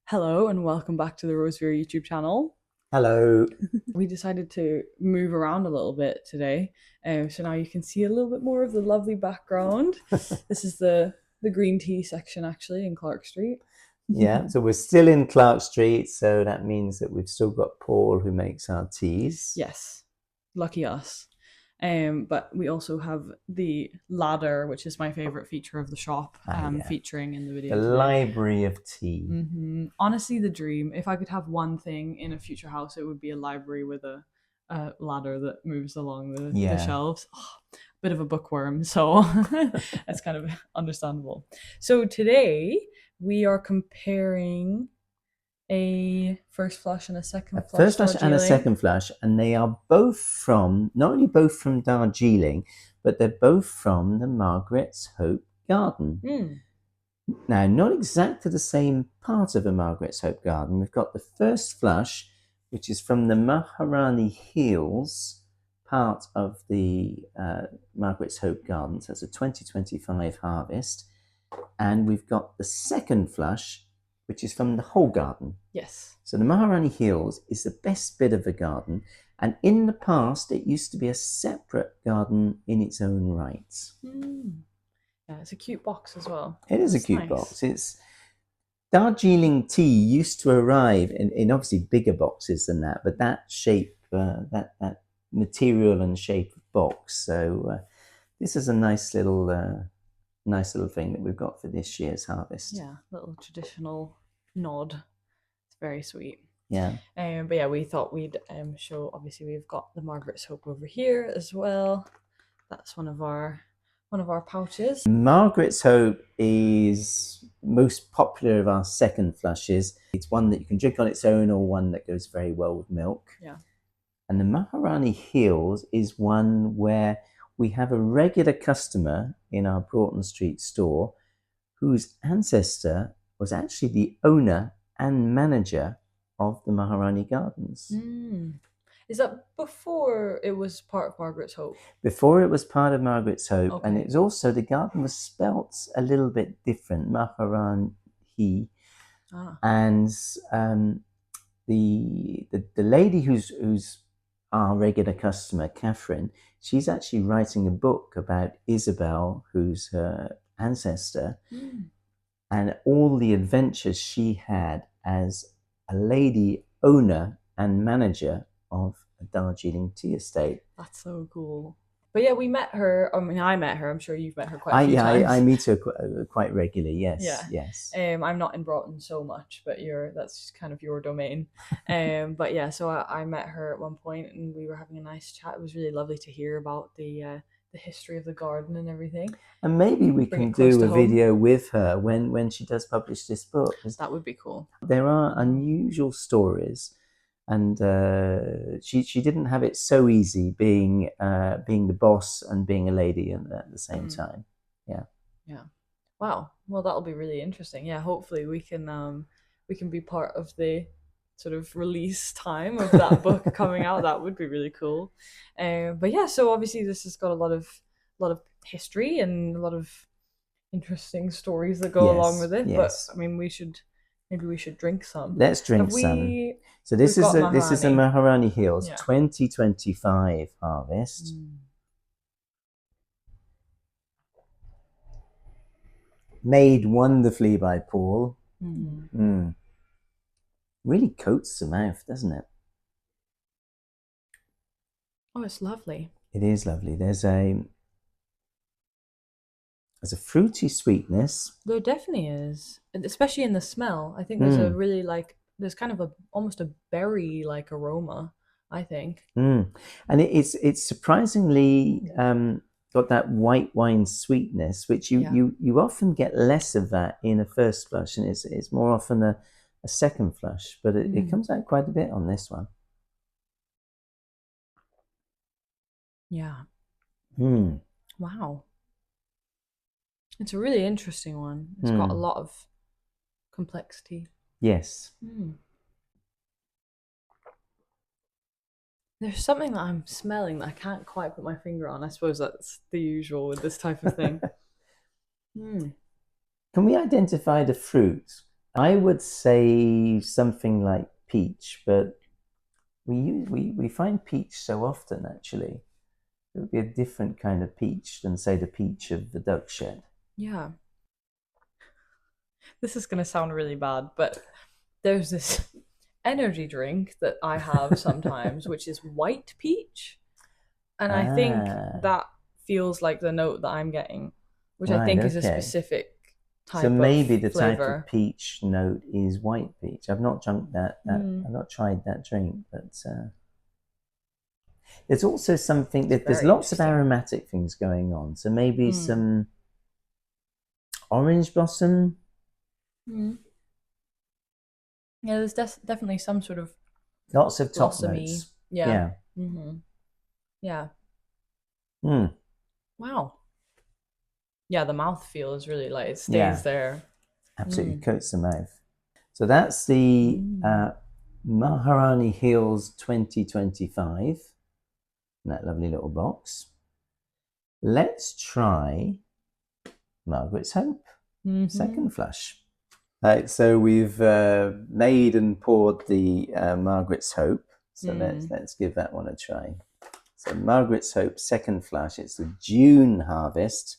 Hello and welcome back to the Rosevear YouTube channel. Hello. We decided to move around a little bit today, so now you can see a little bit more of the lovely background. This is the green tea section actually in Clark Street. Yeah, so we're still in Clark Street, so that means that we've still got Paul who makes our teas. Yes, lucky us. But we also have the ladder, which is my favorite feature of the shop, Yeah. featuring in the The video today. library of tea. Honestly, the dream. If I could have one thing in a future house, it would be a library with a ladder that moves along the shelves. Oh, bit of a bookworm, so that's kind of understandable. So today we are comparing a first flush and a second flush. First flush and a second flush, and they are both from, not only both from Darjeeling, but they're both from the Margaret's Hope Garden. Now, not exactly the same part of the Margaret's Hope Garden. We've got the first flush, which is from the Maharani Hills part of the Margaret's Hope Garden. So it's a 2025 harvest. And we've got the second flush, which is from the whole garden. Yes. So the Maharani Hills is the best bit of the garden. And in the past, it used to be a separate garden in its own right. Yeah, it's a cute box as well. It is a cute box. It's Darjeeling tea used to arrive in obviously bigger boxes than that, but that shape, that material and shape of box. So this is a nice little thing that we've got for this year's harvest. Yeah, little traditional nod. It's very sweet. Yeah. But yeah, we thought we'd show. Obviously, we've got the Margaret's Hope over here as well. That's one of our pouches. Margaret's Hope is most popular of our second flushes. It's one that you can drink on its own or one that goes very well with milk. Yeah. And the Maharani Hills is one where we have a regular customer in our Broughton Street store whose ancestor was actually the owner and manager of the Maharani Gardens. Is that before it was part of Margaret's Hope? Before it was part of Margaret's Hope, Okay. and it's also, the garden was spelt a little bit different, Maharani. And the lady who's our regular customer, Catherine, she's actually writing a book about Isabel, who's her ancestor, and all the adventures she had as a lady owner and manager of a Darjeeling tea estate. That's so cool. But yeah, we met her. I mean, I met her. I'm sure you've met her quite a few times. I meet her quite regularly. Yes. Yeah. Yes. I'm not in Broughton so much, but that's kind of your domain. But yeah, so I met her at one point, and we were having a nice chat. It was really lovely to hear about the history of the garden and everything. And maybe we can do a video with her when she does publish this book. That would be cool. There are unusual stories. And she didn't have it so easy being the boss and being a lady at the same time. Yeah. Yeah. Wow. Well, that'll be really interesting. Yeah. Hopefully, we can be part of the sort of release time of that book coming out. That would be really cool. But yeah. So obviously, this has got a lot of history and a lot of interesting stories that go along with it. Yes. But I mean, maybe we should drink some. Let's drink some. So this is a Maharani Hills 2025 harvest. Made wonderfully by Paul. Really coats the mouth, doesn't it? Oh, it's lovely. It is lovely. There's a fruity sweetness. There definitely is, especially in the smell. I think there's a really there's kind of almost a berry like aroma, I think. And it's surprisingly got that white wine sweetness, which you often get less of that in a first flush, and it's more often a second flush, but it comes out quite a bit on this one. Yeah. Wow. It's a really interesting one. It's got a lot of complexity. Yes. There's something that I'm smelling that I can't quite put my finger on. I suppose that's the usual with this type of thing. Can we identify the fruit? I would say something like peach, but we find peach so often, actually. It would be a different kind of peach than, say, the peach of the duck shed. Yeah. This is going to sound really bad, but there's this energy drink that I have sometimes, which is white peach. And I think that feels like the note that I'm getting, which I think is a specific type of So maybe the type flavor. of peach note is white peach. I've not drunk that. I've not tried that drink, but there's also something that there's lots of aromatic things going on. So maybe some orange blossom. Yeah, there's definitely some sort of lots of top notes. Yeah. Yeah. Wow. Yeah, the mouthfeel is really like it stays there. Absolutely coats the mouth. So that's the Maharani Hills 2025. That lovely little box. Let's try Margaret's Hope second flush. Right, so we've made and poured the Margaret's Hope. So let's give that one a try. So Margaret's Hope second flush. It's the June harvest.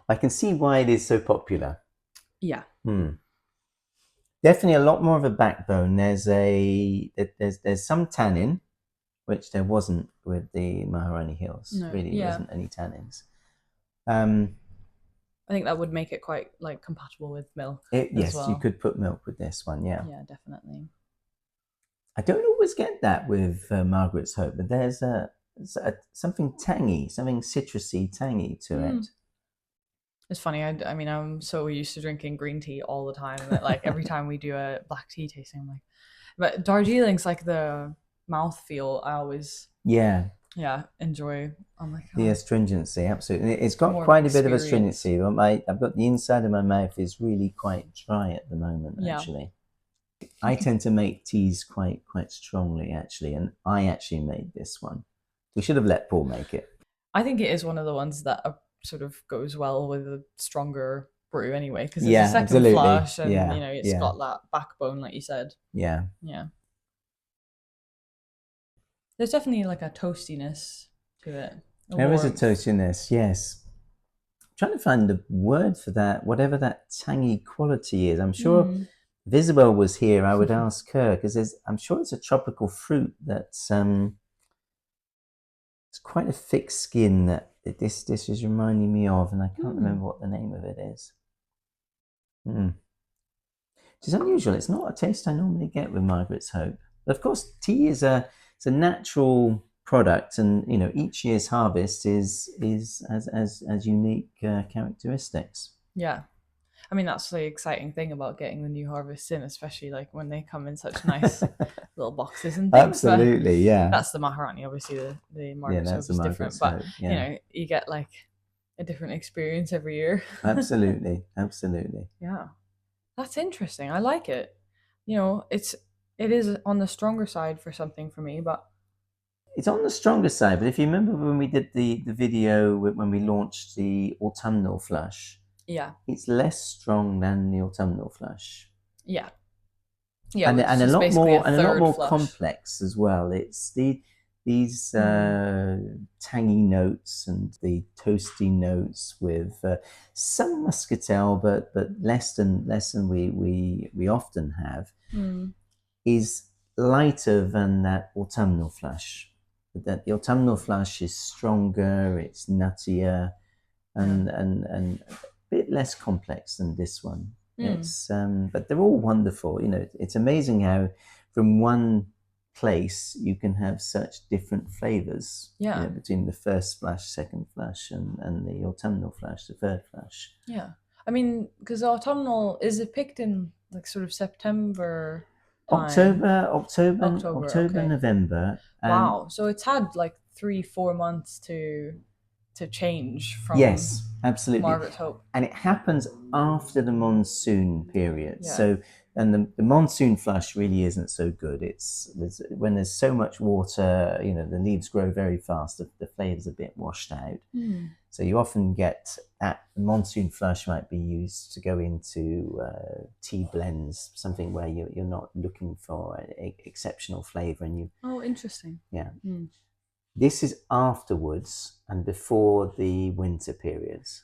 I can see why it is so popular. Yeah. Definitely a lot more of a backbone. There's some tannin, which there wasn't with the Maharani Hills. No, really, there wasn't any tannins. I think that would make it quite like compatible with milk. Yes, well. You could put milk with this one. Yeah. Yeah, definitely. I don't always get that with Margaret's Hope, but there's something tangy, something citrusy, tangy to it. It's funny. I mean, I'm so used to drinking green tea all the time that like every time we do a black tea tasting, I'm like, but Darjeeling's like the mouthfeel. I always enjoy. I'm like the astringency, absolutely. It's got quite a bit of astringency. I've got the inside of my mouth is really quite dry at the moment. Actually, I tend to make teas quite strongly, actually, and I actually made this one. We should have let Paul make it. I think it is one of the ones that sort of goes well with a stronger brew anyway, because it's a second flush and it's got that backbone, like you said. Yeah. There's definitely like a toastiness to it. There is a toastiness, yes. I'm trying to find the word for that, whatever that tangy quality is. I'm sure if Isabel was here, I would ask her, because I'm sure it's a tropical fruit that's it's quite a thick skin that this is reminding me of, and I can't remember what the name of it is. Which is unusual. It's not a taste I normally get with Margaret's Hope. But of course, tea is a natural product, and each year's harvest is as unique characteristics. Yeah. I mean, that's the exciting thing about getting the new harvests in, especially like when they come in such nice little boxes and things. Absolutely, yeah. That's the Maharani, obviously. The Margaret's Hope is different, but you get like a different experience every year. Absolutely. Yeah, that's interesting. I like it. It is on the stronger side for something for me, but it's on the stronger side. But if you remember when we did the video when we launched the autumnal flush. Yeah, it's less strong than the autumnal flush. Yeah, and a lot more complex as well. It's these tangy notes and the toasty notes with some muscatel, but less than we often have. Is lighter than that autumnal flush. That the autumnal flush is stronger. It's nuttier, and a bit less complex than this one. It's but they're all wonderful. It's amazing how from one place you can have such different flavors. Between the first flush, second flush, and the autumnal flush, the third flush. Yeah, I mean, because autumnal is it picked in like sort of September. October, November. Wow, so it's had like 3-4 months to change from yes, absolutely. Margaret's Hope, and it happens after the monsoon period. So And the monsoon flush really isn't so good. When there's so much water, the leaves grow very fast. The flavor's a bit washed out. So you often get the monsoon flush might be used to go into tea blends, something where you're not looking for an exceptional flavor. Oh, interesting. Yeah. This is afterwards and before the winter periods.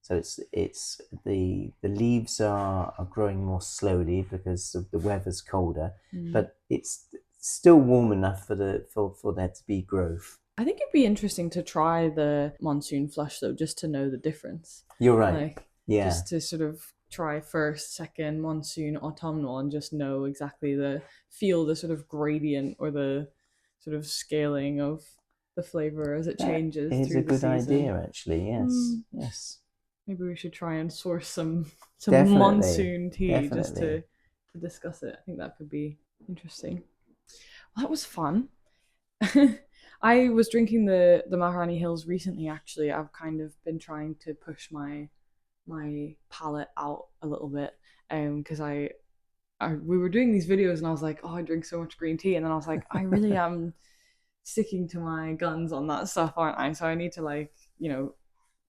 So it's the leaves are growing more slowly because the weather's colder, but it's still warm enough for there to be growth. I think it'd be interesting to try the monsoon flush though, just to know the difference. You're right. Just to sort of try first, second, monsoon, autumnal, and just know exactly feel the sort of gradient or the sort of scaling of the flavor as it changes. It's a good idea, actually. Yes. Maybe we should try and source some Definitely. monsoon tea. Definitely. Just to discuss it. I think that could be interesting. Well, that was fun. I was drinking the Maharani Hills recently. Actually, I've kind of been trying to push my palate out a little bit, because we were doing these videos and I was like, oh, I drink so much green tea, and then I was like, I really am sticking to my guns on that stuff, aren't I? So I need to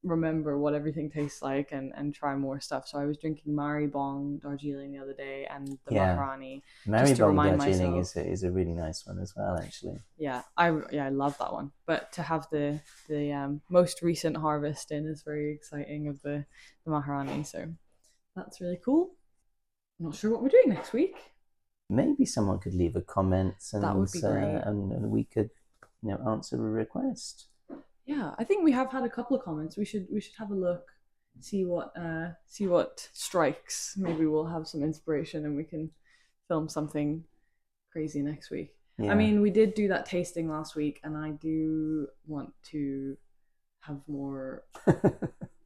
remember what everything tastes like and try more stuff. So I was drinking Mari Bong Darjeeling the other day and the Maharani. Mari Bong Darjeeling is a really nice one as well, actually. Yeah, I love that one. But to have the most recent harvest in is very exciting of the Maharani. So that's really cool. I'm not sure what we're doing next week. Maybe someone could leave a comment and that would be great. And we could answer a request. Yeah, I think we have had a couple of comments. We should have a look, see what strikes. Maybe we'll have some inspiration and we can film something crazy next week. Yeah. I mean, we did do that tasting last week, and I do want to have more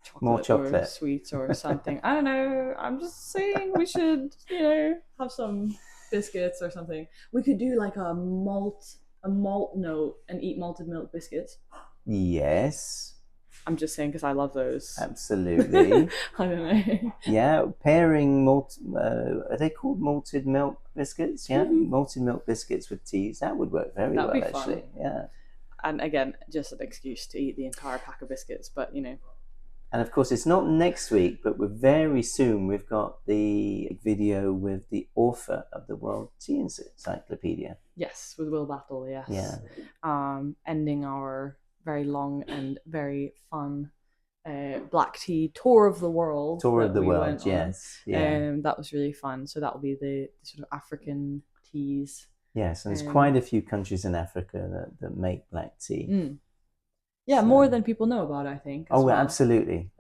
chocolate or sweets or something. I don't know. I'm just saying we should, have some biscuits or something. We could do like a malt note and eat malted milk biscuits. Yes. I'm just saying because I love those. Absolutely. I don't know. Yeah, pairing are they called malted milk biscuits? Yeah, malted milk biscuits with teas. That would work very well, actually. Yeah. And again, just an excuse to eat the entire pack of biscuits, but And of course, it's not next week, but very soon we've got the video with the author of the World Tea Encyclopedia. Yes, with Will Battle. Yes. Yeah. Ending our very long and very fun black tea tour of the world. Yes. Yeah. That was really fun. So that will be the sort of African teas. Yes, and there's quite a few countries in Africa that make black tea. Yeah, more than people know about, I think. Well. Absolutely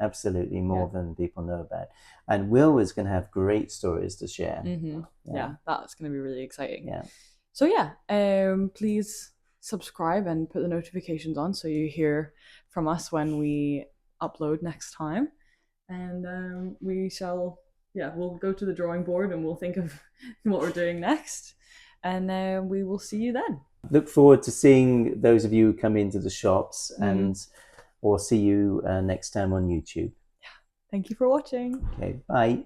more than people know about. And Will is going to have great stories to share. Yeah, that's going to be really exciting. Yeah. So please subscribe and put the notifications on so you hear from us when we upload next time. And we'll go to the drawing board and we'll think of what we're doing next. And we will see you then. Look forward to seeing those of you who come into the shops or see you next time on YouTube. Yeah. Thank you for watching. Okay, bye.